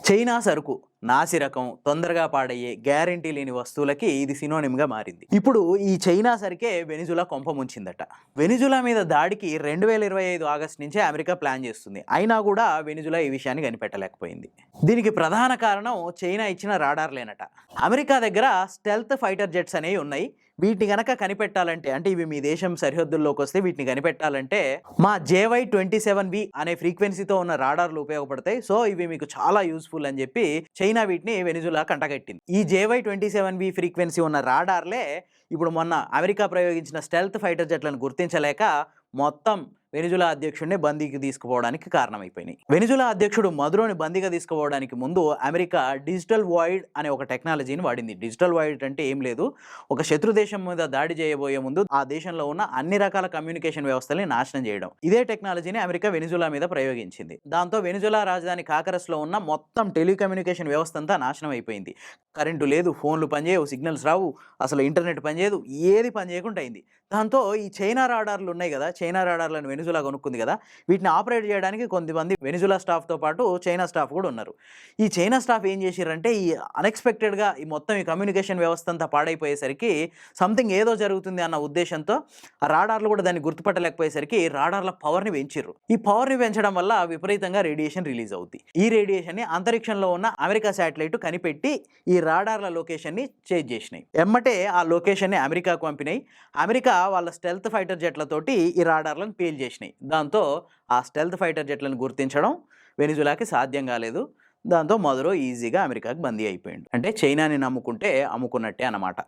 China సరుకు నాసిరకం, తొందరగా పాడయ్యే, గ్యారంటీ లేని వస్తువులకి ఇది సినోనిమ్‌గా మారింది. ఇప్పుడు ఈ చైనా సరుకే వెనిజులా కొంప ముంచిందట. వెనిజులా మీద దాడికి 2025 ఆగస్టు నుంచే అమెరికా ప్లాన్ చేస్తుంది. అయినా కూడా వెనిజులా ఈ విషయాన్ని కనిపెట్టలేకపోయింది. దీనికి ప్రధాన కారణం చైనా ఇచ్చిన రాడార్‌లేనట. అమెరికా దగ్గర స్టెల్త్ ఫైటర్ జెట్స్ అనేవి ఉన్నాయి. వీటిని గనక కనిపెట్టాలంటే అంటే ఇవి మీ దేశం సరిహద్దుల్లోకి వస్తే వీటిని కనిపెట్టాలంటే మా JY-27V అనే ఫ్రీక్వెన్సీతో ఉన్న రాడార్లు ఉపయోగపడతాయి. సో ఇవి మీకు చాలా యూజ్ఫుల్ అని చెప్పి చైనా వీటిని వెనిజులా కంటగట్టింది. ఈ JY-27V ఫ్రీక్వెన్సీ ఉన్న రాడార్లే ఇప్పుడు మొన్న అమెరికా ప్రయోగించిన స్టెల్త్ ఫైటర్ జెట్లను గుర్తించలేక మొత్తం వెనిజులా అధ్యక్షుడిని బందీకి తీసుకుపోవడానికి కారణమైపోయినాయి. వెనిజులా అధ్యక్షుడు మదురోని బందీగా తీసుకుపోవడానికి ముందు అమెరికా డిజిటల్ వాయిడ్ అనే ఒక టెక్నాలజీని వాడింది. డిజిటల్ వాయిడ్ అంటే ఏం లేదు, ఒక శత్రు దేశం మీద దాడి చేయబోయే ముందు ఆ దేశంలో ఉన్న అన్ని రకాల కమ్యూనికేషన్ వ్యవస్థల్ని నాశనం చేయడం. ఇదే టెక్నాలజీని అమెరికా వెనిజులా మీద ప్రయోగించింది. దాంతో వెనిజులా రాజధాని కాకరస్లో ఉన్న మొత్తం టెలికమ్యూనికేషన్ వ్యవస్థ అంతా నాశనం అయిపోయింది. కరెంటు లేదు, ఫోన్లు పనిచేయవు, సిగ్నల్స్ రావు, అసలు ఇంటర్నెట్ పనిచేయదు, ఏది పనిచేయకుండా అయింది. దాంతో ఈ చైనా రాడార్లు ఉన్నాయి కదా, చైనా రాడార్లను వెనిజులా కొనుక్కుంది కదా, వీటిని ఆపరేట్ చేయడానికి కొంతమంది వెనిజులా స్టాఫ్తో పాటు చైనా స్టాఫ్ కూడా ఉన్నారు. ఈ చైనా స్టాఫ్ ఏం చేశారంటే ఈ అన్ఎక్స్పెక్టెడ్గా ఈ మొత్తం ఈ కమ్యూనికేషన్ వ్యవస్థ అంతా పాడైపోయేసరికి సంథింగ్ ఏదో జరుగుతుంది అన్న ఉద్దేశంతో ఆ రాడార్లు కూడా దాన్ని గుర్తుపట్టలేకపోయేసరికి రాడార్ల పవర్ని పెంచిర్రు. ఈ పవర్ని పెంచడం వల్ల విపరీతంగా రేడియేషన్ రిలీజ్ అవుతుంది. ఈ రేడియేషన్ని అంతరిక్షంలో ఉన్న అమెరికా శాటిలైట్ కనిపెట్టి ఈ రాడార్ల లొకేషన్ని చేంజ్ చేసినాయి. ఎమ్మటే ఆ లొకేషన్ని అమెరికాకు పంపినాయి. అమెరికా వాళ్ళ స్టెల్త్ ఫైటర్ జెట్లతోటి ఈ రాడార్లను పేల్ చేసినాయి. దాంతో ఆ స్టెల్త్ ఫైటర్ జెట్లను గుర్తించడం వెనిజులాకి సాధ్యం కాలేదు. దాంతో మదురో ఈజీగా అమెరికాకి బందీ అయిపోయింది. అంటే చైనాని నమ్ముకుంటే అమ్ముకున్నట్టే అన్నమాట.